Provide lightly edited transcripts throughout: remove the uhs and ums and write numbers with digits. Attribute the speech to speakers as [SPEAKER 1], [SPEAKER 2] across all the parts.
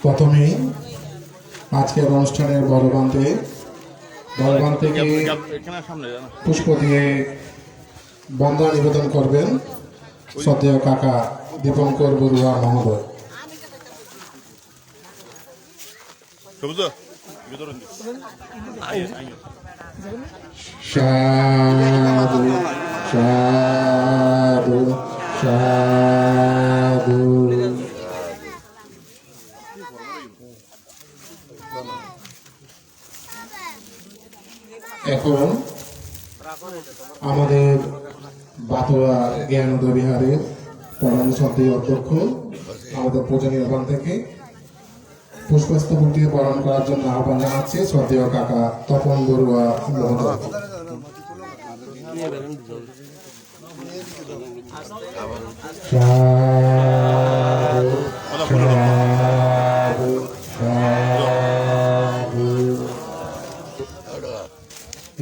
[SPEAKER 1] প্রথমেই আজকের অনুষ্ঠানের বড়বান থেকে পুষ্প দিয়ে বন্দনা নিবেদন করবেন শ্রদ্ধেয় কাকা দীপঙ্কর বড়ুয়া মহোদয়। সাধু সাধু সাধু। এখন আমাদের বাতোয়া জ্ঞানোদয় বিহারের পরম শ্রদ্ধেয় অধ্যক্ষ আমাদের পূজনীয় বান থেকে পুষ্পস্তবক দিয়ে বরণ করার জন্য আহ্বান জানাচ্ছে শ্রদ্ধেয় কাকা তপন বড়ুয়া মহোদয়।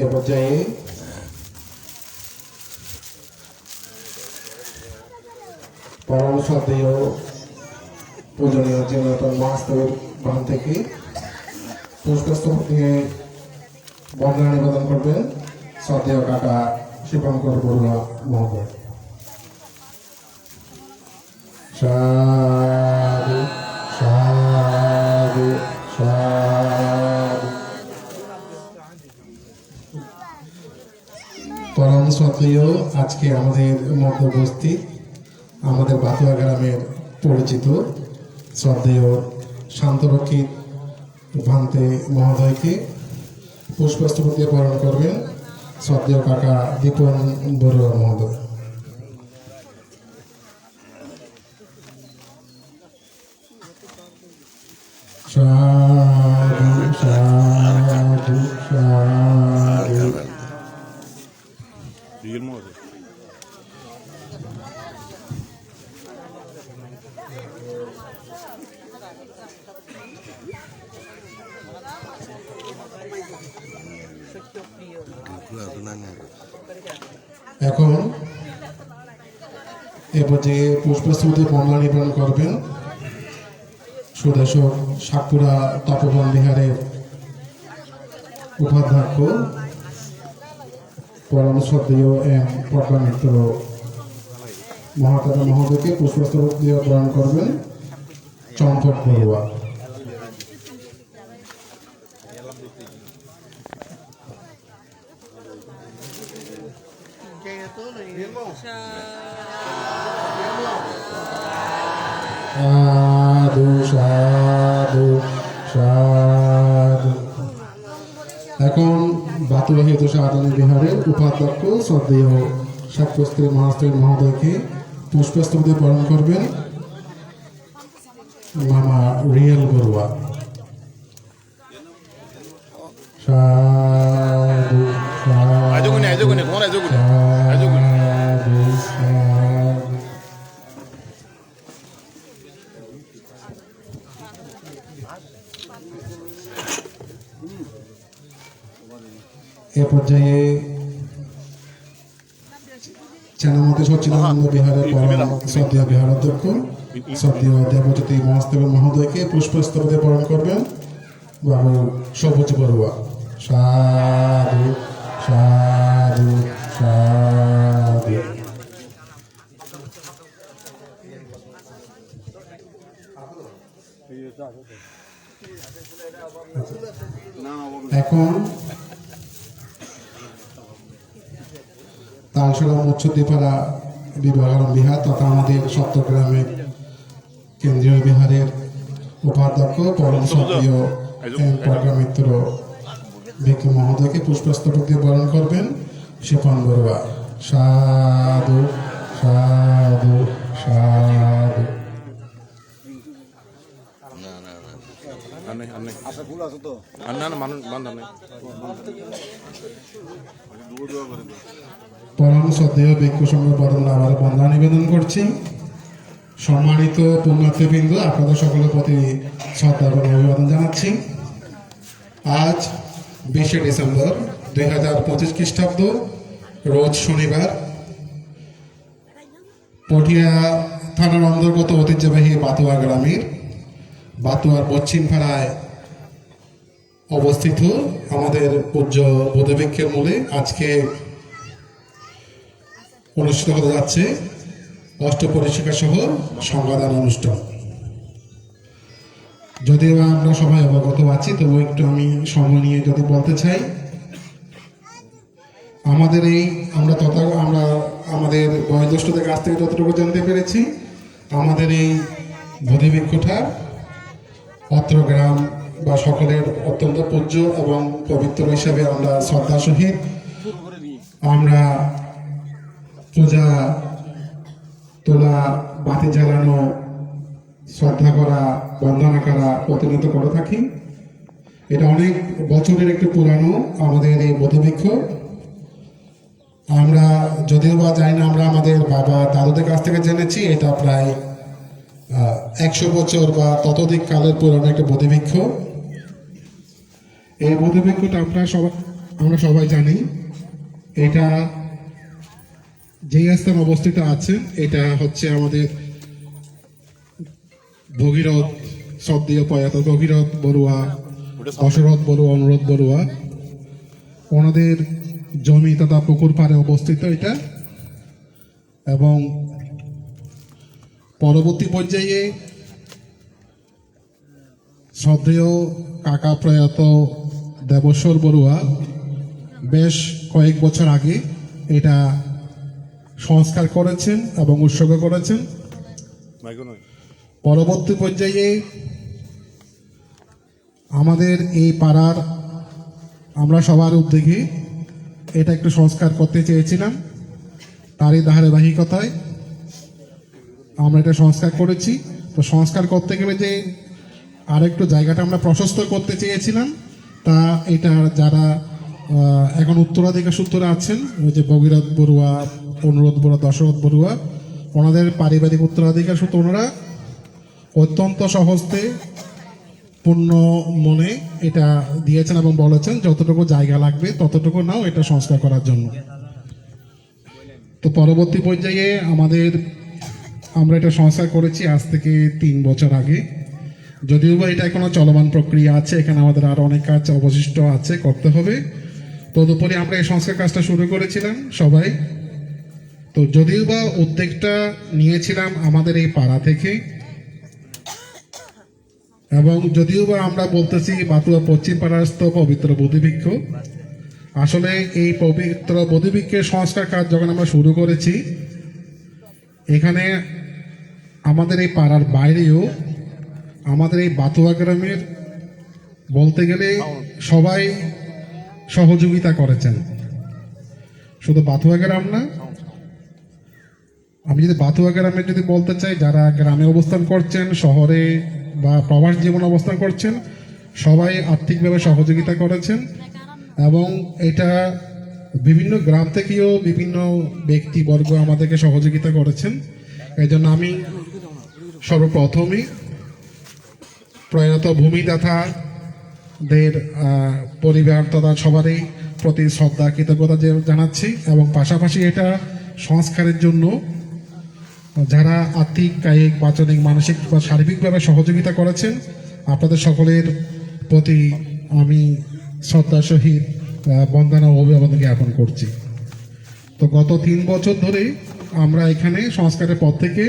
[SPEAKER 1] এ পর্যায়ে পরম শ্রদ্ধেয় পূজনীয় জেনারেটর মহাস্তর বান থেকে পুষ্পস্তবক দিয়ে বন্দনা নিবেদন করবেন শ্রদ্ধেয় কাকা দীপঙ্কর বড়ুয়া মহোদয়। সাধু সাধু সাধু। পরম শ্রদ্ধেয় আজকে আমাদের মধ্যে উপস্থিত আমাদের বাতুয়া গ্রামের পরিচিত শ্রদ্ধেয় শান্তরক্ষিত ভান্তে মহোদয়কে পুষ্পস্তবক দিয়ে বরণ করবেন শ্রদ্ধেয় কাকা দীপন বড়ুয়া মহোদয়। সাধু সাধু সাধু। এখন এ পর্যায়ে পুষ্পস্তবক বন্দনা নিবেদন করবেন সুদেশক সাতপুরা তপবন বিহারের উপাধ্যক্ষ পরম শ্রদ্ধেয় এম পটকা মিত্র মহাতারা মহোদয়কে পুষ্পস্তবক দিয়ে বরণ করবেন চম্পক বড়ুয়া। সাধু সাধু সাধু। এখন বাতুয়া হেতু সাধনী বিহারের উপাধ্যক্ষ শ্রদ্ধেয় শাকস্ত্রী মহাস্ত্রী মহোদয়কে পুষ্পস্তবক দিয়ে বরণ করবেন মামা রিয়েল বড়ুয়া। সাধু সাধু এ পর্যায়ে চেনামতি সচ্চিদানন্দ বিহারের পরম শ্রদ্ধেয় বিহার অধ্যক্ষ শ্রদ্ধেয় দেবজ্যোতি মহাস্তব মহোদয়কে পুষ্পস্তবক দিয়ে বরণ করবেন বাবু সবুজ বড়ুয়া। সাধু সাধু সাধু। এখন তালসরা মৎস্যদ্বীপাড়া বিভাগম বিহার তথা আমাদের চট্টগ্রামের কেন্দ্রীয় বিহারের উপাধ্যক্ষ পরম শ্রদ্ধেয় পটকা মিত্র ভিক্ষু মহোদয়কে পুষ্পস্তবক দিয়ে বরণ করবেন শিপন বড়ুয়া। সাধু সাধু সাধু। পরম শ্রদ্ধেয় ভিক্ষু সংঘ বদলা আবার বন্দনা নিবেদন করছি। সম্মানিত পুণ্যার্থীবৃন্দ, আপনাদের সকলের প্রতি শ্রদ্ধা এবং অভিবাদন জানাচ্ছি। আজ 20শে ডিসেম্বর 2025 খ্রিস্টাব্দ, রোজ শনিবার। পটিয়া থানার অন্তর্গত ঐতিহ্যবাহী বাতুয়া গ্রামের বাতুয়ার পশ্চিম পাড়ায় অবস্থিত আমাদের পূজ্য বোধবৃক্ষের মূলে আজকে অনুষ্ঠিত হতে যাচ্ছে অষ্টপরিশিকা সহ সংবাদান অনুষ্ঠান। যদিও আমরা সবাই অবগত আছি, তবু একটু আমি সময় নিয়ে যদি বলতে চাই, আমাদের এই আমরা আমাদের বয়োজ্যেষ্ঠদের কাছ থেকে যতটুকু জানতে পেরেছি, আমাদের এই বোধিবৃক্ষটা অত্র গ্রাম বা সকলের অত্যন্ত পূজ্য এবং পবিত্র হিসাবে আমরা শ্রদ্ধা সহিত আমরা পূজা তোলা, বাতি জ্বালানো, শ্রদ্ধা করা, বন্দনা করা প্রতিনিয়ত করে থাকি। এটা অনেক বছরের একটি পুরানো আমাদের এই বোধিবৃক্ষ। আমরা যদিও বা জানি না, আমরা আমাদের বাবা দাদুদের কাছ থেকে জেনেছি এটা প্রায় 100 বছর বা ততোধিক কালের পুরানো একটা বোধিবৃক্ষ। এই বোধিবৃক্ষটা আমরা সবাই জানি, এটা যে স্থানে অবস্থিত আছে এটা হচ্ছে আমাদের ভগীরথ সদ্যীয় প্রয়াত ভগীরথ বড়ুয়া, দশরথ বড়ুয়া, অনুরোধ বড়ুয়া ওনাদের জমি তথা পুকুর পাড়ে অবস্থিত এটা। এবং পরবর্তী পর্যায়ে শ্রদ্ধেয় কাকা প্রয়াত দেবেশ্বর বড়ুয়া বেশ কয়েক বছর আগে এটা সংস্কার করেছেন এবং উৎসর্গ করেছেন। পরবর্তী পর্যায়ে আমাদের এই পাড়ার আমরা সবার উদ্যোগে এটা একটু সংস্কার করতে চেয়েছিলাম। তারই ধারাবাহিকতায় আমরা এটা সংস্কার করেছি। তো সংস্কার করতে গেলে যে আরেকটু জায়গাটা আমরা প্রশস্ত করতে চেয়েছিলাম, তা এটা যারা এখন উত্তরাধিকার সূত্রে আছেন, ওই যে ভগীরথ বড়ুয়া, অনুরোধ বড়ুয়া, দশরথ বড়ুয়া, ওনাদের পারিবারিক উত্তরাধিকার সূত্রে ওনারা অত্যন্ত সহজে পূর্ণ মনে এটা দিয়েছেন এবং বলেছেন যতটুকু জায়গা লাগবে ততটুকু নাও এটা সংস্কার করার জন্য। তো পরবর্তী পর্যায়ে আমরা এটা সংস্কার করেছি আজ থেকে 3 বছর আগে। যদিও বা এটা এখনো চলমান প্রক্রিয়া আছে, এখানে আমাদের আরো অনেক কাজ অবশিষ্ট আছে, করতে হবে। তদুপরি আমরা এই সংস্কার কাজটা শুরু করেছিলাম সবাই। তো যদিও বা উদ্যোগটা নিয়েছিলাম আমাদের এই পাড়া থেকে, এবং যদিও বা আমরা বলতেছি বাতুয়া পশ্চিম পাড়াস্থ পবিত্র বোধিবৃক্ষ, আসলে এই পবিত্র বোধিবৃক্ষের সংস্কার কাজ যখন আমরা শুরু করেছি, এখানে আমাদের এই পাড়ার বাইরেও আমাদের এই বাতুয়া গ্রামের বলতে গেলে সবাই সহযোগিতা করেছেন। শুধু বাতুয়া গ্রাম না, আমি যদি বাতুয়া গ্রামের যদি বলতে চাই, যারা গ্রামে অবস্থান করছেন, শহরে বা প্রবাস জীবন অবস্থান করছেন, সবাই আর্থিকভাবে সহযোগিতা করেছেন। এবং এটা বিভিন্ন গ্রাম থেকেও বিভিন্ন ব্যক্তিবর্গ আমাদেরকে সহযোগিতা করেছেন। এই জন্য আমি সর্বপ্রথমই প্রয়াত ভূমিদাতাদের পরিবার তথা সবারই প্রতি শ্রদ্ধা কৃতজ্ঞতা জানাচ্ছি। এবং পাশাপাশি এটা সংস্কারের জন্য যারা আর্থিক, কায়িক, বাচনিক, মানসিক বা সার্বিকভাবে সহযোগিতা করেছেন, আপনাদের সকলের প্রতি আমি শ্রদ্ধার সহিত বন্দনা ও অভিবাদন জ্ঞাপন করছি। তো গত 3 বছর ধরে আমরা এখানে সংস্কারের পর থেকে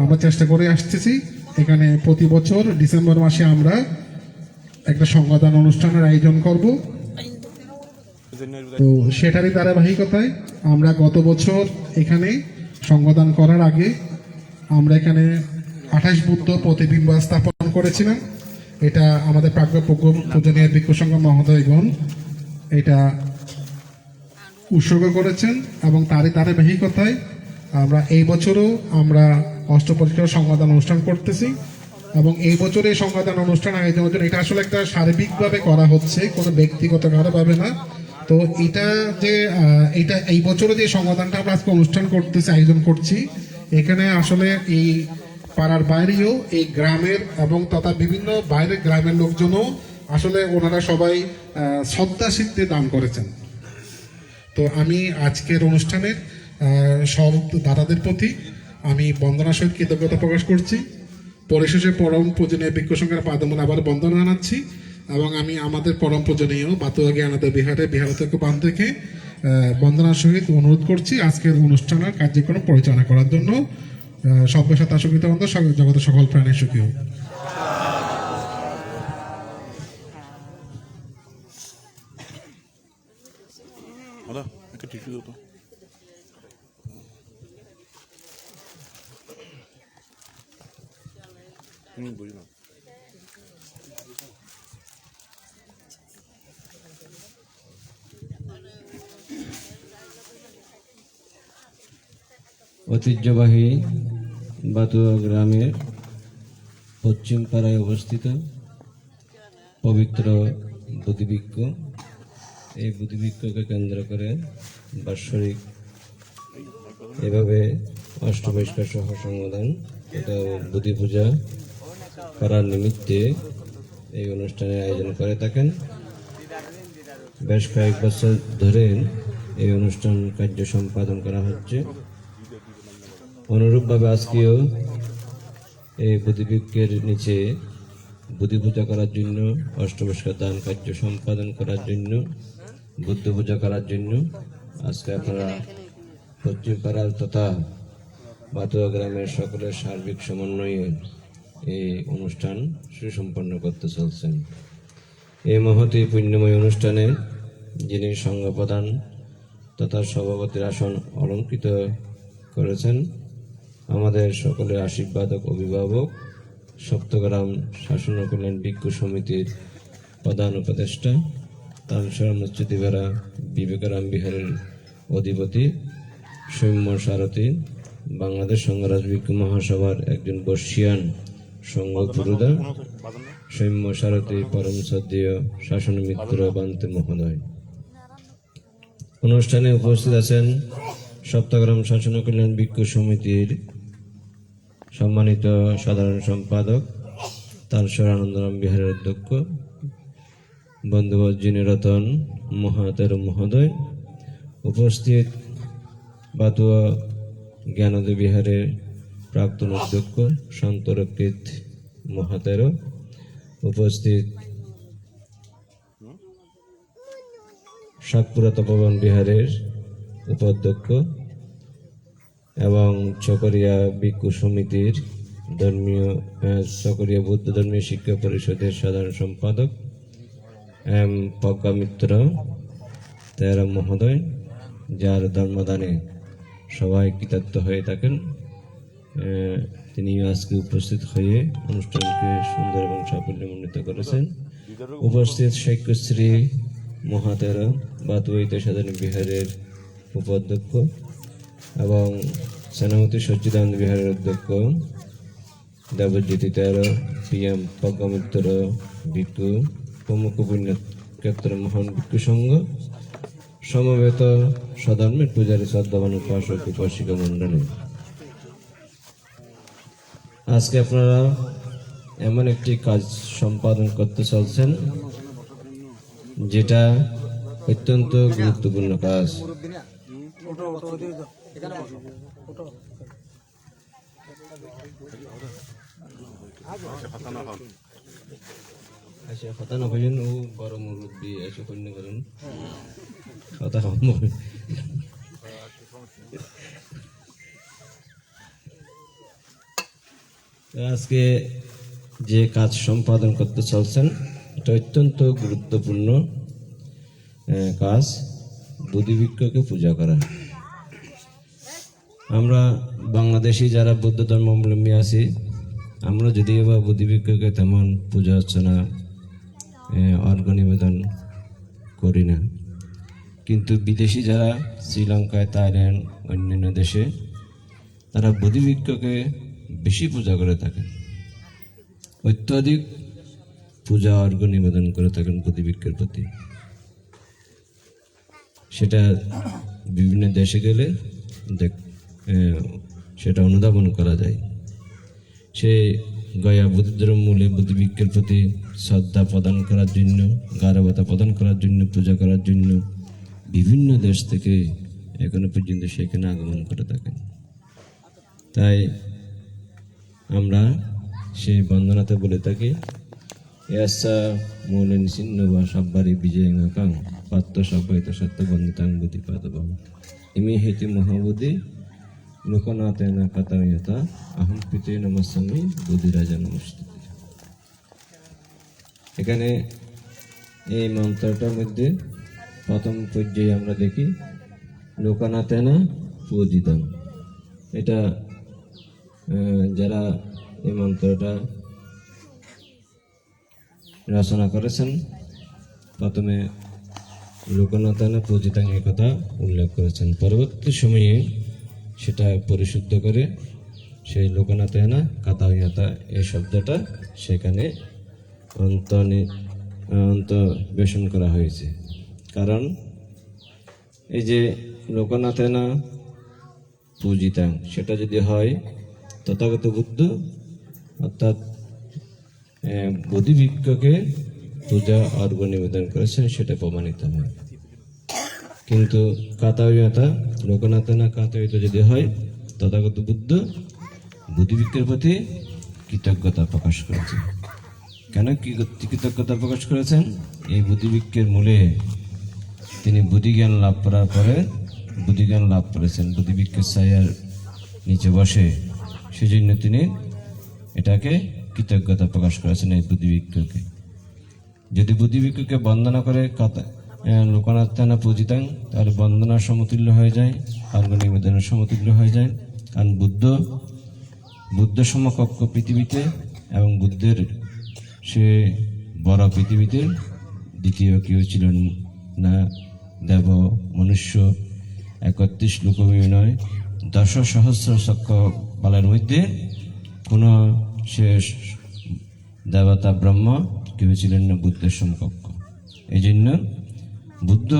[SPEAKER 1] আমরা চেষ্টা করে আসতেছি। এখানে প্রতি বছর ডিসেম্বর মাসে আমরা একটা সংবাদদান অনুষ্ঠানের আয়োজন করব। তো সেটারই ধারাবাহিকতায় আমরা গত বছর এখানে সংবাদদান করার আগে আমরা এখানে 28 বুদ্ধ প্রতিবিম্ব স্থাপন করেছিলাম। এটা আমাদের প্রাজ্ঞ পূজনীয় ভিক্ষু সংঘ মহোদয়গণ এটা উৎসর্গ করেছেন। এবং তারই ধারাবাহিকতায় আমরা এই বছরও আমরা অষ্টপরিশিকা সংবাদদান অনুষ্ঠান করতেছি। এবং এই বছর এই সংবাদদান অনুষ্ঠান আয়োজনের জন্য এটা আসলে একটা সার্বিকভাবে করা হচ্ছে, কোনো ব্যক্তিগত কারোভাবে না। তো এটা এই বছরে যে সংবাদদানটা আমরা আজকে অনুষ্ঠান করতেছি, আয়োজন করছি, এখানে আসলে এই পাড়ার বাইরেও এই গ্রামের এবং তথা বিভিন্ন বাইরের গ্রামের লোকজনও আসলে ওনারা সবাই শ্রদ্ধা সিদ্ধি দান করেছেন। তো আমি আজকের অনুষ্ঠানের সব দাদাদের প্রতি আমি বন্দনার সহিত কৃতজ্ঞতা প্রকাশ করছি। পরিশেষে পরম পূজনীয় ভিক্ষু সংঘের পাদমূলে আবার বন্দনা জানাচ্ছি এবং আমি আমাদের পরম পূজনীয় বাতুয়া জ্ঞানোদয় বিহারাধ্যক্ষ বান থেকে বন্দনার সহিত অনুরোধ করছি আজকের অনুষ্ঠানের কার্যক্রম পরিচালনা করার জন্য। সর্বসাথ আশঙ্কিত বন্ধ জগতের সকল প্রাণী সুখী হোক।
[SPEAKER 2] একটা টিস্যু দাও তো। বুঝলাম।
[SPEAKER 3] ঐতিহ্যবাহী বাতুয়া গ্রামের পশ্চিম পাড়ায় অবস্থিত পবিত্র বুদ্ধিবৃক্ষ, এই বুদ্ধিবৃক্ষকে কেন্দ্র করে বাৎসরিক এভাবে অষ্টবৈষ্ণব সহ সংবোধন বুদ্ধি পূজা করার নিমিত্তে এই অনুষ্ঠানের আয়োজন করে থাকেন। বেশ কয়েক বছর ধরে এই অনুষ্ঠান কার্য সম্পাদন করা হচ্ছে। অনুরূপভাবে আজকেও এই বুদ্ধিবৃক্ষের নিচে বুদ্ধি পূজা করার জন্য, অষ্টবৈষ্ণব দান কার্য সম্পাদন করার জন্য, বুদ্ধ পূজা করার জন্য আজকে আপনারা পশ্চিম পাড়ার তথা বাতুয়া গ্রামের সকলের সার্বিক সমন্বয়ে এই অনুষ্ঠান সুসম্পন্ন করতে চলছেন। এই মহতী পুণ্যময় অনুষ্ঠানে যিনি সংঘ প্রধান তথা সভাপতির আসন অলঙ্কৃত করেছেন, আমাদের সকলের আশীর্বাদক অভিভাবক, সপ্তগ্রাম শাসন ও কল্যাণ ভিক্ষু সমিতির প্রধান উপদেষ্টা, তালসরা মসজিদিবেড়া বিবেকারাম বিহারের অধিপতি, সৌম্য সারথী, বাংলাদেশ সংঘরাজ ভিক্ষু মহাসভার একজন বর্ষিয়ান সংঘ পুরোদা, সৌম্য সারথী, পরম শ্রদ্ধেয় শাসন মিত্র বান্তে মহোদয়। অনুষ্ঠানে উপস্থিত আছেন সপ্তগ্রাম শাসন ও কল্যাণ ভিক্ষু সমিতির সম্মানিত সাধারণ সম্পাদক, তালসরা আনন্দরাম বিহারের অধ্যক্ষ বন্ধুবজ্জিনী রতন মহাতের মহোদয়, উপস্থিত বাতুয়া জ্ঞানোদয় বিহারের প্রাক্তন অধ্যক্ষ শান্তরক্ষিত মহাতের, উপস্থিত সাতপুরা তপবন বিহারের উপাধ্যক্ষ এবং চকরিয়া ভিক্ষু সমিতির চকরিয়া বৌদ্ধ ধর্মীয় শিক্ষা পরিষদের সাধারণ সম্পাদক এম প্রজ্ঞা মিত্র তেরা মহোদয়, যার ধর্মদানে সবাই কৃতার্থ হয়ে থাকেন। তিনি আজকে উপস্থিত হয়ে অনুষ্ঠানকে সুন্দর এবং সাফল্যমণ্ডিত করেছেন। উপস্থিত শৈক্যশ্রী মহাতেরা বাতুয়া সাধারণ বিহারের উপাধ্যক্ষ এবং সেনাপতি সচ্চিদানন্দ বিহারের অধ্যক্ষ দেবজ্যোতি তেরো, PM প্রজ্ঞা মিত্র ভিক্ষু প্রমুখ পুণ্যক্ষেত্র মহান ভিক্ষু সংঘ, সমবেত সধর্মের পূজারী শ্রদ্ধাবান উপাসক উপাসিকা মণ্ডলী, আজকে আপনারা এমন একটি কাজ সম্পাদন করতে চলছেন যেটা অত্যন্ত গুরুত্বপূর্ণ কাজ। কথা না কইন ও বড় মুরব্বী এসে কন্য করেন কথা কম। আজকে যে কাজ সম্পাদন করতে চলছেন এটা অত্যন্ত গুরুত্বপূর্ণ কাজ, বুদ্ধিবৃক্ষকে পূজা করা। আমরা বাংলাদেশি যারা বৌদ্ধ ধর্মাবলম্বী আছি, আমরা যদিও বা বুদ্ধিবৃক্ষকে তেমন পূজা অর্চনা অর্ঘ নিবেদন করি না, কিন্তু বিদেশি যারা শ্রীলঙ্কায়, থাইল্যান্ড, অন্যান্য দেশে তারা বুদ্ধিবৃক্ষকে বেশি পূজা করে থাকেন, অত্যাধিক পূজা অর্ঘ নিবেদন করে থাকেন বুদ্ধিবৃক্ষের প্রতি। সেটা বিভিন্ন দেশে গেলে সেটা অনুধাবন করা যায়। সে গয়া বুদ্ধিধর্ম মূলে বুদ্ধিবৃক্ষের প্রতি শ্রদ্ধা প্রদান করার জন্য, গারবতা প্রদান করার জন্য, পূজা করার জন্য বিভিন্ন দেশ থেকে এখনো পর্যন্ত সেখানে আগমন করে থাকেন। তাই আমরা সেই বন্দনাতে বলে থাকি ইয়াসা মৌলেন সিন্ন বা সাব্বারি বিজয় কাং পাত্র সব্বাইত সত্য বন্দিতাং বুদ্ধি পাদবাম ইমি হেতি মহাবুদ্ধি লোকনাথেনা কাতায়তা আহম পিতে নমস্বামী বুদ্ধিরাজা নমস্তুতে। এখানে এই মন্ত্রটার মধ্যে প্রথম পর্যায়ে আমরা দেখি লোকনাথেনা পূজিতাম। এটা যারা এই মন্ত্রটা রচনা করেছেন প্রথমে লোকনাথেনা পূজিতাং এই কথা উল্লেখ করেছেন, পরবর্তী সময়ে সেটা পরিশুদ্ধ করে সেই লোকনাথেনা কাতায়তা এই শব্দটা সেখানে অন্তর্বেশন করা হয়েছে। কারণ এই যে লোকনাথেনা পূজিতাং সেটা যদি হয় তথাগত বুদ্ধ অর্থাৎ বোধিবৃক্ষকে পূজা অর্ঘ্য নিবেদন করেছেন সেটা প্রমাণিত হয়। কিন্তু কাতায়তা লোকনাথেনা কাতায়িত যদি হয় তথাগত বুদ্ধ বোধিবৃক্ষের প্রতি কৃতজ্ঞতা প্রকাশ করেছেন। কেন কৃতজ্ঞতা প্রকাশ করেছেন? এই বুদ্ধিবৃক্ষের মূলে তিনি বুদ্ধিজ্ঞান লাভ করার পরে বুদ্ধিজ্ঞান লাভ করেছেন, বুদ্ধিবৃক্ষের ছায়ার নিচে বসে, সেজন্য তিনি এটাকে কৃতজ্ঞতা প্রকাশ করেছেন এই বুদ্ধিবৃক্ষকে। যদি বুদ্ধিবৃক্ষকে বন্দনা করে লোকনাথেনা পূজিতাং তাহলে বন্দনার সমতুল্য হয়ে যায়, অর্ঘ্য নিবেদনের সমতুল্য হয়ে যায়। কারণ বুদ্ধ সমকক্ষ পৃথিবীতে এবং বুদ্ধের সে বড় পৃথিবীতে দ্বিতীয় কেউ ছিলেন না। দেব মনুষ্য 31 লোকময় নয়, 10 সহস্র চক্র বালের মধ্যে কোনো শেষ দেবতা ব্রহ্ম কেউ ছিলেন না বুদ্ধের সমকক্ষ। এই জন্য বুদ্ধ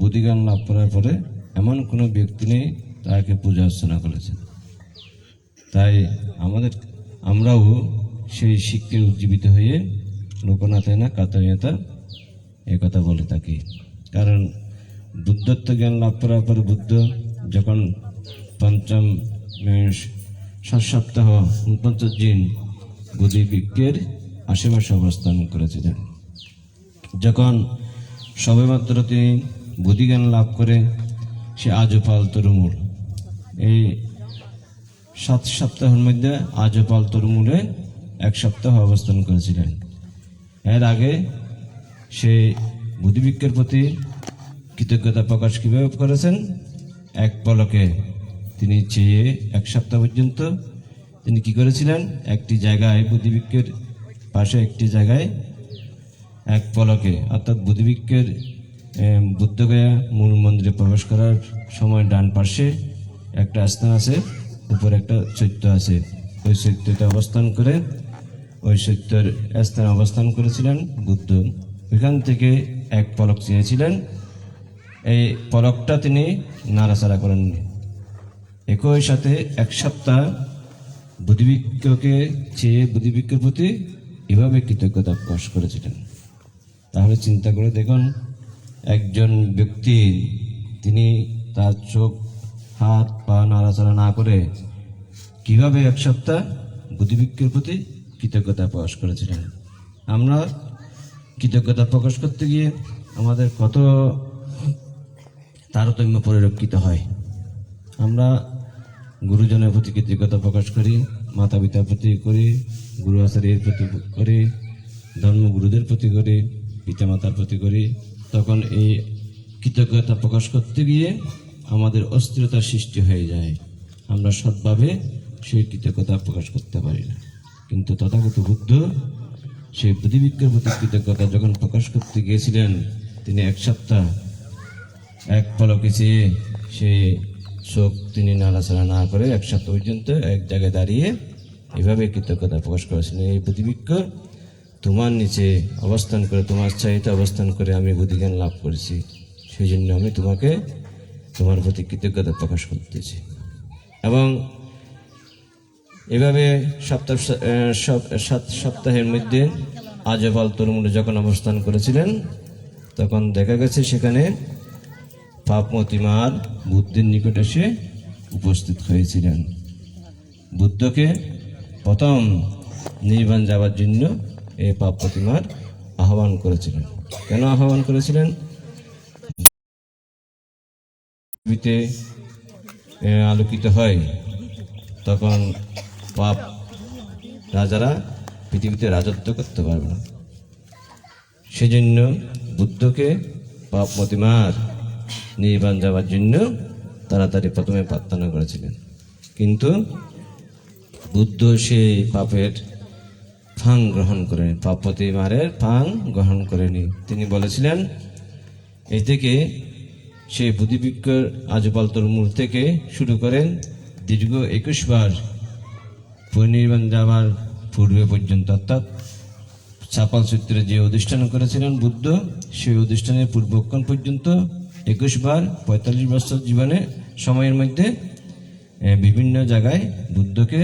[SPEAKER 3] বুদ্ধিজ্ঞান লাভ করার পরে এমন কোনো ব্যক্তি নেই তাকে পূজা অর্চনা করেছেন। তাই আমরাও সেই শিক্ষে উজ্জীবিত হয়ে লোকনাথেনা কাতায়তা এ কথা বলে থাকি। কারণ বুদ্ধত্ব জ্ঞান লাভ করার পরে বুদ্ধ যখন পঞ্চম 7 সপ্তাহ 49 দিন বুদ্ধিবৃক্ষের আশেপাশে অবস্থান করেছিলেন। যখন সবেমাত্র তিনি বুদ্ধিজ্ঞান লাভ করে সে আজপাল তরুমূল, এই 7 সপ্তাহের মধ্যে আজপাল তরুমূলে 1 সপ্তাহ অবস্থান করেছিলেন। এর আগে সে বুদ্ধিবৃক্ষের প্রতি কৃতজ্ঞতা প্রকাশ কিভাবে করেছেন? এক পলকে তিনি চেয়ে 1 সপ্তাহ পর্যন্ত তিনি কি করেছিলেন? একটি জায়গায় বুদ্ধিবৃক্ষের পাশে একটি জায়গায় এক পলকে, অর্থাৎ বুদ্ধিবৃক্ষের বুদ্ধগয়া মূল মন্দিরে প্রবেশ করার সময় ডান পাশে একটা স্থান আছে, উপরে একটা চৈত্য আছে, ওই চৈত্যতে অবস্থান করে ওই চৈত্যের স্থানে অবস্থান করেছিলেন বুদ্ধ। ওইখান থেকে এক পলক চেয়েছিলেন, এই পলকটা তিনি নাড়াচাড়া করেননি। একই সাথে 1 সপ্তাহ বুদ্ধিবৃক্ষকে চেয়ে বুদ্ধিবৃক্ষের প্রতি এভাবে কৃতজ্ঞতা প্রকাশ করেছিলেন। তাহলে চিন্তা করে দেখুন, একজন ব্যক্তি তিনি তার চোখ হাত পা নাড়াচাড়া না করে কিভাবে 1 সপ্তাহ বুদ্ধিবৃক্ষের প্রতি কৃতজ্ঞতা প্রকাশ করেছিলেন। আমরা কৃতজ্ঞতা প্রকাশ করতে গিয়ে আমাদের কত তারতম্য পরিলক্ষিত হয়। আমরা গুরুজনের প্রতি কৃতজ্ঞতা প্রকাশ করি, মাতা পিতার প্রতি করি, গুরু আচার্যের প্রতি করি, ধর্মগুরুদের প্রতি করি, পিতামাতার প্রতি করি। তখন এই কৃতজ্ঞতা প্রকাশ করতে গিয়ে আমাদের অস্থিরতার সৃষ্টি হয়ে যায়, আমরা সৎভাবে সেই কৃতজ্ঞতা প্রকাশ করতে পারি না। কিন্তু তথাগত বুদ্ধ সেই বুদ্ধিবৃক্ষের প্রতি কৃতজ্ঞতা যখন প্রকাশ করতে গিয়েছিলেন, তিনি 1 সপ্তাহ এক পলকে চেয়ে সেই চোখ তিনি নাড়াচাড়া না করে 1 সপ্তাহ পর্যন্ত এক জায়গায় দাঁড়িয়ে এভাবে কৃতজ্ঞতা প্রকাশ করেছিলেন, এই বুদ্ধিবৃক্ষ তোমার নিচে অবস্থান করে, তোমার চাহিদা অবস্থান করে আমি বুদ্ধিজ্ঞান লাভ করেছি, সেই জন্য আমি তোমাকে তোমার প্রতি কৃতজ্ঞতা প্রকাশ করতেছি। এবং এভাবে 7 সপ্তাহের মধ্যে আজপাল তরুমূলে যখন অবস্থান করেছিলেন, তখন দেখা গেছে সেখানে পাপমতি মার বুদ্ধের নিকট এসে উপস্থিত হয়েছিলেন। বুদ্ধকে প্রথম নির্বাণ যাওয়ার জন্য এই পাপ প্রতিমার আহ্বান করেছিলেন। কেন আহ্বান করেছিলেন? পৃথিবীতে আলোকিত হয়, তখন পাপ রাজারা পৃথিবীতে রাজত্ব করতে পারবে না। সেজন্য বুদ্ধকে পাপ প্রতিমার নির্বাণ যাওয়ার জন্য তাড়াতাড়ি প্রথমে প্রার্থনা করেছিলেন। কিন্তু বুদ্ধ সেই পাপের ফাং গ্রহণ করেনি, পাপ প্রতিমারের ফাং গ্রহণ করেনি। তিনি বলেছিলেন, এই থেকে সেই বুদ্ধিবিজ্ঞর আজপালতর মূল থেকে শুরু করেন দীর্ঘ 21 বার পরিনির্বাণ যাওয়ার পূর্বে পর্যন্ত, অর্থাৎ চাপাল সূত্রে যে অধিষ্ঠান করেছিলেন বুদ্ধ, সেই অধিষ্ঠানের পূর্বক্ষণ পর্যন্ত 21 বার 45 বছর জীবনে সময়ের মধ্যে বিভিন্ন জায়গায় বুদ্ধকে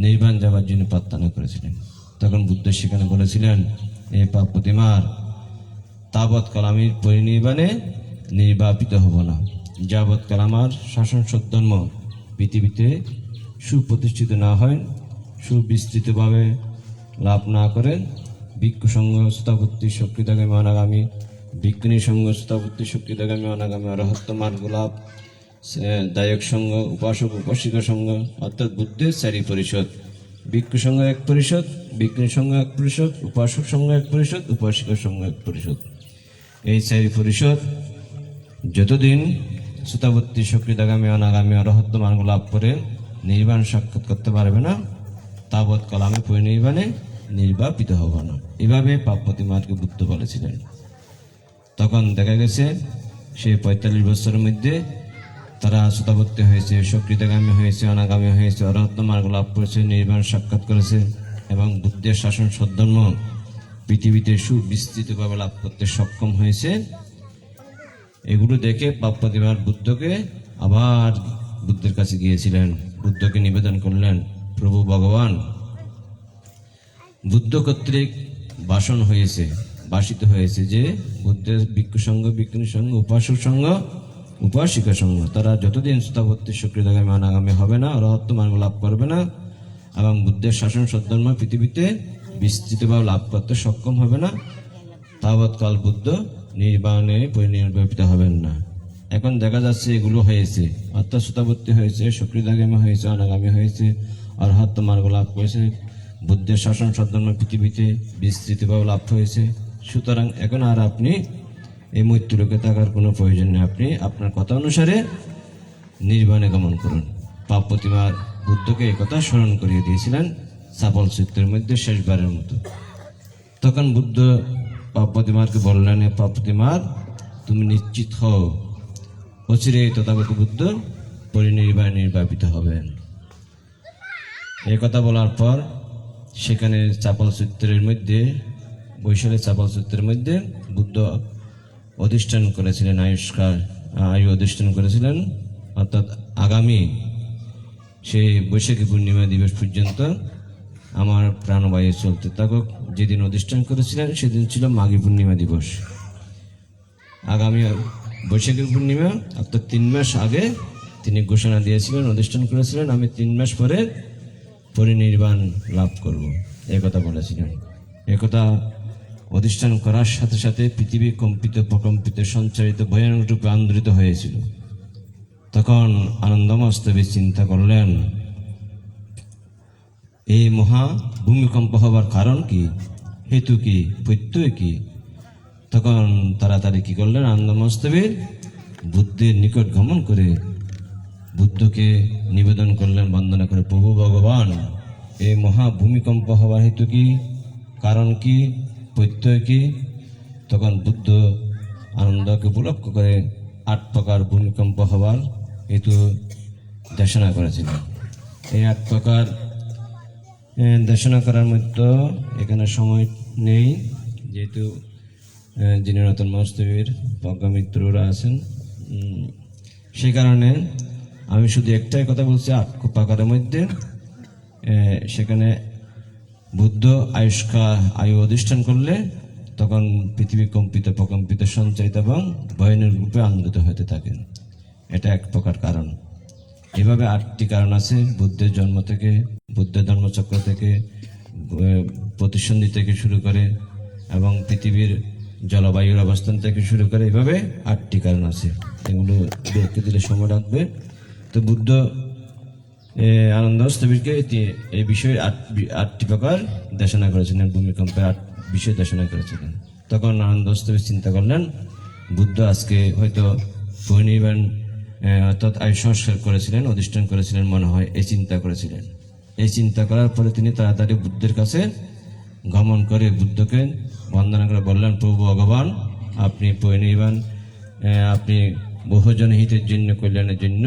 [SPEAKER 3] নির্বাণ যাওয়ার জন্য প্রার্থনা করেছিলেন। তখন বুদ্ধ সেখানে বলেছিলেন, এই পাপ প্রতিমার তাবৎকাল আমি পরিনির্বাণে নির্বাপিত হব না, যাবৎকাল আমার শাসন সদ্ধর্ম পৃথিবীতে সুপ্রতিষ্ঠিত না হয়, সুবিস্তৃতভাবে লাভ না করেন, ভিক্ষু সঙ্গ স্থাপত্য শক্তিদাগামী অনাগামী, ভিক্ষুণী সঙ্গ স্থাপত্য শক্তিদাগামী অনাগামী অরহত্ত মার্গ লাভ, দায়ক সঙ্গ, উপাসক উপাসিকা সঙ্গ, অর্থাৎ বুদ্ধের 4 পরিষদ। ভিক্ষু সঙ্গ 1 পরিষদ, ভিক্ষুণী সঙ্গ 1 পরিষদ, উপাসক সঙ্গ 1 পরিষদ, উপাসিকা সঙ্গ 1 পরিষদ। এই 4 পরিষদ যতদিন শ্রোতাবর্তী শক্তিদাগামী অনাগামী অরহত্ত মার্গ লাভ করে নির্বাণ সাক্ষাৎ করতে পারবে না, তাবৎকাল আমি পরিনির্বাণে নির্বাপিত হব না। এভাবে পাপ প্রতিমাকে বুদ্ধ বলেছিলেন। তখন দেখা গেছে সেই 45 বছরের মধ্যে তারা শ্রোতাবর্তী হয়েছে, শক্তিদাগামী হয়েছে, অনাগামী হয়েছে, অরহত্ত মার্গ লাভ করেছে, নির্বাণ সাক্ষাৎ করেছে এবং বুদ্ধের শাসন সদ্ধর্ম পৃথিবীতে সুবিস্তৃতভাবে লাভ করতে সক্ষম হয়েছে। এগুলো দেখে পাপ প্রতিমার বুদ্ধকে আবার বুদ্ধের কাছে গিয়েছিলেন, বুদ্ধকে নিবেদন করলেন, প্রভু ভগবান, বুদ্ধ কর্তৃক ভাষণ হয়েছে, ভাষিত হয়েছে যে বুদ্ধের ভিক্ষু সঙ্গ, ভিক্ষুণী সঙ্গ, উপাসক সঙ্গ, উপাসিকা সঙ্গ, তারা যতদিন শ্রোতাবর্তী শক্তিদাগামী অনাগামী হবে না, অরহত্ত মার্গ লাভ করবে না এবং বুদ্ধের শাসন সদ্ধর্ম পৃথিবীতে বিস্তৃতভাবে লাভ করতে সক্ষম হবে না, তাবৎকাল বুদ্ধ নির্বাণে পরিনির্বাপিত হবেন না। এখন দেখা যাচ্ছে এগুলো হয়েছে, অর্থাৎ শ্রোতাবর্তী হয়েছে, শক্তিদাগামী হয়েছে, অনাগামী হয়েছে, অরহত্ত মার্গ লাভ করেছে, বুদ্ধের শাসন সদ্ধর্ম পৃথিবীতে বিস্তৃতভাবে লাভ হয়েছে। সুতরাং এখন আর আপনি এই মৃত্যুলোকে থাকার কোনো প্রয়োজন নেই, আপনি আপনার কথা অনুসারে নির্বাণে গমন করুন। পাপ প্রতিমার বুদ্ধকে এই কথা স্মরণ করিয়ে দিয়েছিলেন চাপল সূত্রের মধ্যে শেষবারের মতো। তখন বুদ্ধ পাপ প্রতিমারকে বললেন, পাপ প্রতিমার তুমি নিশ্চিত হও, অচিরে তথাগত বুদ্ধ পরিনির্বাণে নির্বাপিত হবেন। এই কথা বলার পর সেখানে চাপল সূত্রের মধ্যে, বৈশালী চাপল সূত্রের মধ্যে বুদ্ধ অধিষ্ঠান করেছিলেন, আয়ু অধিষ্ঠান করেছিলেন, অর্থাৎ আগামী সেই বৈশাখী পূর্ণিমা দিবস পর্যন্ত আমার প্রাণবায়ু চলতে থাকুক। যেদিন অধিষ্ঠান করেছিলেন সেদিন ছিল মাঘী পূর্ণিমা দিবস। আগামী বৈশাখী পূর্ণিমা অর্থাৎ 3 মাস আগে তিনি ঘোষণা দিয়েছিলেন, অধিষ্ঠান করেছিলেন, আমি 3 মাস পরে পরিনির্বাণ লাভ করব, এই কথা বলেছিলেন। একথা অধিষ্ঠান করার সাথে সাথে পৃথিবী কম্পিত প্রকম্পিত সঞ্চারিত ভয়ানক রূপে আন্দোলিত হয়েছিল। তখন আনন্দমস্তবে চিন্তা করলেন, এই মহা ভূমিকম্প হবার কারণ কি, হেতু কি, প্রত্যয় কি? তখন তাড়াতাড়ি কি করলেন, আনন্দমস্তবের বুদ্ধের নিকট গমন করে বুদ্ধকে নিবেদন করলেন, বন্দনা করে, প্রভু ভগবান, এই মহা ভূমিকম্প হওয়ার হেতু কি, কারণ কি, প্রত্যয় কি? তখন বুদ্ধ আনন্দকে উপলক্ষ করে 8 প্রকার ভূমিকম্প হওয়ার হেতু দেশনা করেছিলেন। এই 8 প্রকার দেশনা করার মধ্যে এখানে সময় নেই, যেহেতু যিনি নতুন মস্তবীর প্রজ্ঞামিত্ররা আছেন, সেই কারণে আমি শুধু একটাই কথা বলছি। 8 প্রকারের মধ্যে সেখানে বুদ্ধ আয়ু অধিষ্ঠান করলে তখন পৃথিবী কম্পিত প্রকম্পিত সঞ্চারিত এবং ভয়ানক রূপে আন্দোলিত হতে থাকেন, এটা 1 প্রকার কারণ। এভাবে 8টি কারণ আছে বুদ্ধের জন্ম থেকে, বুদ্ধের ধর্মচক্র থেকে, প্রতিসন্ধি থেকে শুরু করে এবং পৃথিবীর জলবায়ুর অবস্থান থেকে শুরু করে, এভাবে 8টি কারণ আছে। এগুলো দেখতে দিলে সময় লাগবে। তো বুদ্ধ আনন্দ স্থবিরকে এই বিষয়ে 8টি প্রকার দেশনা করেছিলেন, ভূমিকম্পের 8 বিষয় দেশনা করেছিলেন। তখন আনন্দ স্থবির চিন্তা করলেন বুদ্ধ আজকে হয়তো পরিনির্বাণ অর্থাৎ আয়ু সংস্কার করেছিলেন, অধিষ্ঠান করেছিলেন মনে হয়, এই চিন্তা করেছিলেন। এই চিন্তা করার পরে তিনি তাড়াতাড়ি বুদ্ধের কাছে গমন করে বুদ্ধকে বন্দনা করে বললেন, প্রভু ভগবান, আপনি পরিনির্বাণ, আপনি বহুজন হিতের জন্য, কল্যাণের জন্য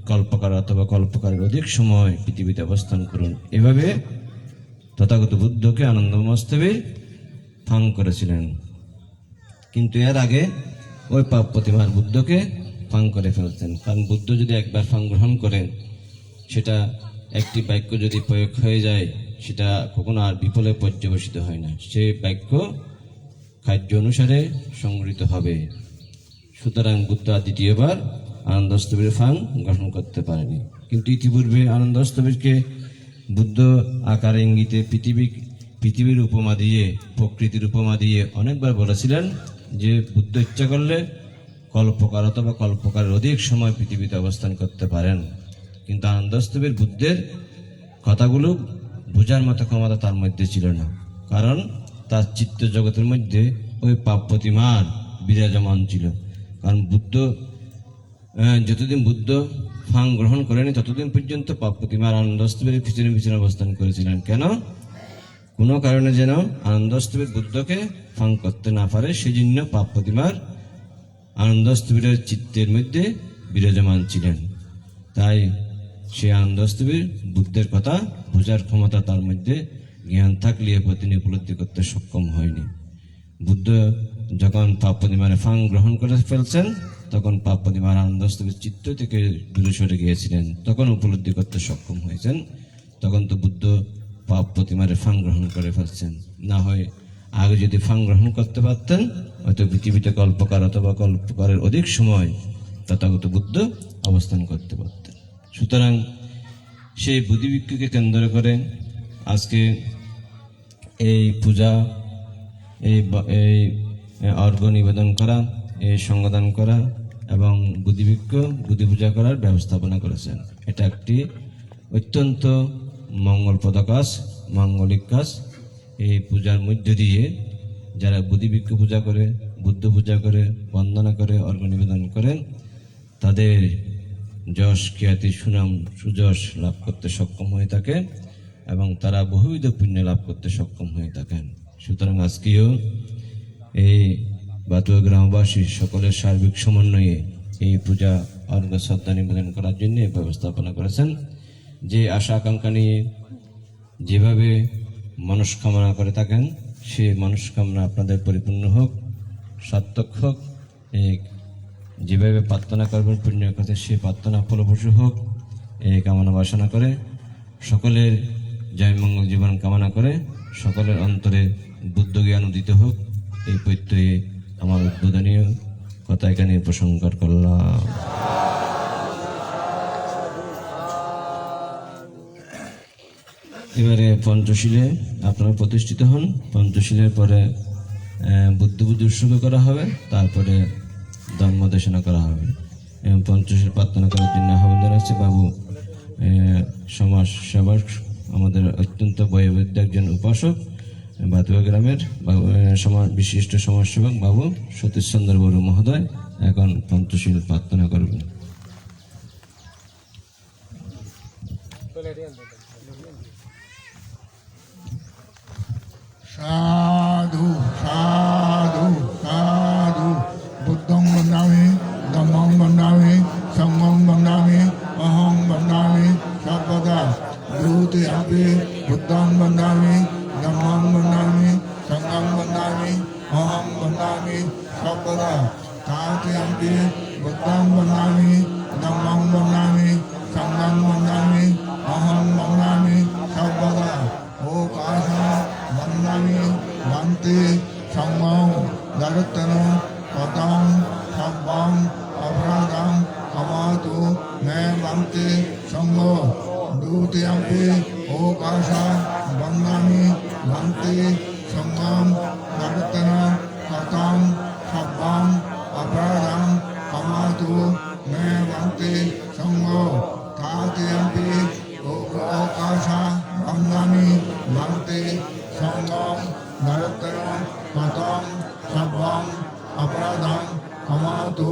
[SPEAKER 3] কল্পকার অথবা কল্পকারের অধিক সময় পৃথিবীতে অবস্থান করুন। এভাবে তথাগত বুদ্ধকে আনন্দ স্থবির ফাং করেছিলেন। কিন্তু এর আগে ওই পাপ প্রতিমার বুদ্ধকে ফাং করে ফেলতেন। কারণ বুদ্ধ যদি একবার ফাং গ্রহণ করেন, সেটা একটি বাক্য যদি প্রয়োগ হয়ে যায়, সেটা কখনো আর বিফলে পর্যবসিত হয় না। সেই বাক্য কার্য অনুসারে সংগৃহীত হবে। সুতরাং বুদ্ধ আর দ্বিতীয়বার আনন্দ স্থবির ফাং গ্রহণ করতে পারেনি। কিন্তু ইতিপূর্বে আনন্দ স্থবিরকে বুদ্ধ আকার ইঙ্গিতে পৃথিবীর উপমা দিয়ে, প্রকৃতির উপমা দিয়ে অনেকবার বলেছিলেন যে বুদ্ধ ইচ্ছা করলে কল্পকার অথবা কল্পকারের অধিক সময় পৃথিবীতে অবস্থান করতে পারেন। কিন্তু আনন্দ স্থবির বুদ্ধের কথাগুলো বোঝার মতো ক্ষমতা তার মধ্যে ছিল না, কারণ তার চিত্ত জগতের মধ্যে ওই পাপ প্রতিমার বিরাজমান ছিল। কারণ বুদ্ধ যতদিন বুদ্ধ ফাং গ্রহণ করেনি ততদিন পর্যন্ত পাপ প্রতিমার আনন্দ স্থবিরের পিছনে পিছনে অবস্থান করেছিলেন। কেন? কোনো কারণে যেন আনন্দ স্থবির বুদ্ধকে ফাং করতে না পারে, সেই জন্য পাপ প্রতিমার আনন্দ স্থবিরের চিত্তের মধ্যে বিরাজমান ছিলেন। তাই সে আনন্দ স্থবির বুদ্ধের কথা বোঝার ক্ষমতা তার মধ্যে জ্ঞান থাকলেও তিনি উপলব্ধি করতে সক্ষম হয়নি। বুদ্ধ যখন পাপ প্রতিমার ফাং গ্রহণ করে ফেলছেন, তখন পাপ প্রতিমার আনন্দ স্থবির চিত্ত থেকে দূরে সরে গিয়েছিলেন, তখন উপলব্ধি করতে সক্ষম হয়েছেন। তখন তো বুদ্ধ পাপ প্রতিমারে ফাং গ্রহণ করে ফেলছেন। না হয় আগে যদি ফাং গ্রহণ করতে পারতেন, হয়তো পৃথিবীতে কল্পকার অথবা কল্পকারের অধিক সময় তথাগত বুদ্ধ অবস্থান করতে পারতেন। সুতরাং সেই বুদ্ধিবৃক্ষকে কেন্দ্র করে আজকে এই পূজা, এই অর্ঘ্য নিবেদন করা, এই সঙ্গদান করা এবং বুদ্ধি পূজা করার ব্যবস্থাপনা করেছেন। এটা একটি অত্যন্ত মঙ্গলপ্রদ কাজ, মাঙ্গলিক কাজ। এই পূজার মধ্য দিয়ে যারা বুদ্ধিবৃক্ষ পূজা করে, বুদ্ধ পূজা করে, বন্দনা করে, অর্ঘ্য নিবেদন করেন, তাদের যশ, খ্যাতি, সুনাম, সুযশ লাভ করতে সক্ষম হয়ে থাকে এবং তারা বহুবিধ পুণ্য লাভ করতে সক্ষম হয়ে থাকেন। সুতরাং আজকেও এই বাতুয়া গ্রামবাসী সকলের সার্বিক সমন্বয়ে এই পূজা অর্ঘ্য শ্রদ্ধা নিবেদন করার জন্য ব্যবস্থাপনা করেছেন। যে আশা আকাঙ্ক্ষা নিয়ে যেভাবে মনস্কামনা করে থাকেন, সেই মনস্কামনা আপনাদের পরিপূর্ণ হোক, সার্থক হোক। যেভাবে প্রার্থনা করবেন পুণ্যের কাছে, সেই প্রার্থনা ফলপ্রসূ হোক, এই কামনা বাসনা করে সকলের জয় মঙ্গল জীবন কামনা করে সকলের অন্তরে বুদ্ধ জ্ঞান উদিত হোক, এই প্রত্যয়ে আমার উদ্বোধনীয় কথা এখানে প্রসঙ্গ করলাম। এবারে পঞ্চশীলে আপনারা প্রতিষ্ঠিত হন। পঞ্চশীলের পরে বুদ্ধ উৎসর্গ করা হবে, তারপরে ধর্ম দেশনা করা হবে এবং পঞ্চশীল প্রার্থনা করার জন্য আহ্বান জানাচ্ছে বাবু সমাজ সেবক, আমাদের অত্যন্ত বয়োবৃদ্ধ একজন উপাসক, বাতুয়া গ্রামের বিশিষ্ট সমাজসেবক বাবু সতীশ চন্দ্র বড়ুয়া মহোদয় এখন পঞ্চশীল প্রার্থনা করবেন।
[SPEAKER 4] সাধু সাধু সাধু বুদ্ধং বন্দামি, ধম্মং বন্দামি, সংঘং বন্দামি, অহং বন্দামি সর্বদা। ব্রূতে আপি বুদ্ধং বন্দামি, ধম্মং বন্দামি, সংঘং বন্দামি, অহং বন্দামি সর্বদা। তাতে আপি বুদ্ধং বন্দামি, ধম্মং বন্দামি, সংঘং বন্দামি, অহং বন্দামি সর্বদা। ও কাশা বন্দামি বন্তে সংঘং দরতন পদং সব্বং অপরাধং ক্ষমাতু মে বন্তে তাঁতিয়াপি ওকাশা বন্দামি ভন্তি সঙ্গম নরতন কতং সব্বং অপরাধং ক্ষমাতু মে ভন্তি সঙ্গ তাঁতিয়াপি ওকাশা বন্দামি ভন্তি সঙ্গম নরতন কতং সব্বং অপরাধং ক্ষমাতু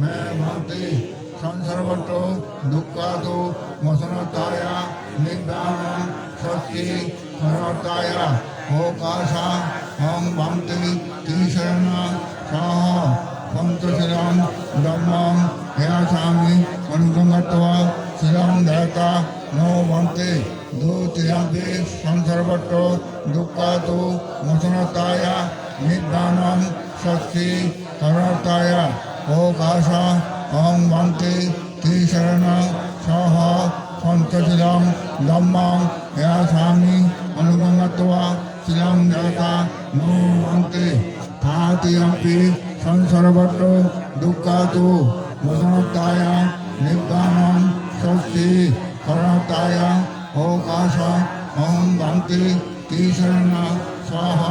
[SPEAKER 4] মে ভন্তি সংসর্বত দুঃখাত মসনতায় নির্বাণ স্বস্তি সরতায় ওকাশা হং ভন্তি তিশরণ সহ পঞ্চশীলং ধম্মং হেয়াসামি অনুগঙ্গত্বা শিলং দেহতা নো ভন্তি দ্বিতীয়াপি সংসর্বত দুঃখাত মসনতায় নির্বাণ স্বস্তি সরতায় ওকাশা অহং ভন্তি তিশরণ সহ পঞ্চশীলং ধম্মং হেয়াসামি অনুগঙ্গত্বা শিলং দেহতা নো ভন্তি তাঁতিয়াপি সংসর্বত দুঃখাত মসনতায় নিব্বাণং স্বস্তি সরতায় ওকাশ অহং ভন্তি তিশরণ সহ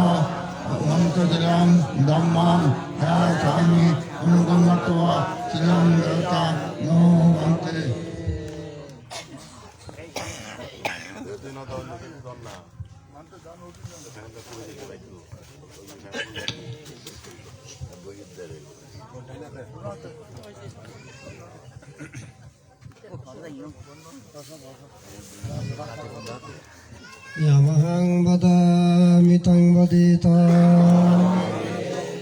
[SPEAKER 4] পঞ্চশীলং ধম্মং হেয়াসামি অনুগঙ্গত্বা শিলং দেহতা নো ভন্তি
[SPEAKER 5] Yamahang badami tang badita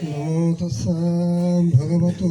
[SPEAKER 5] Namo tassa bhagavato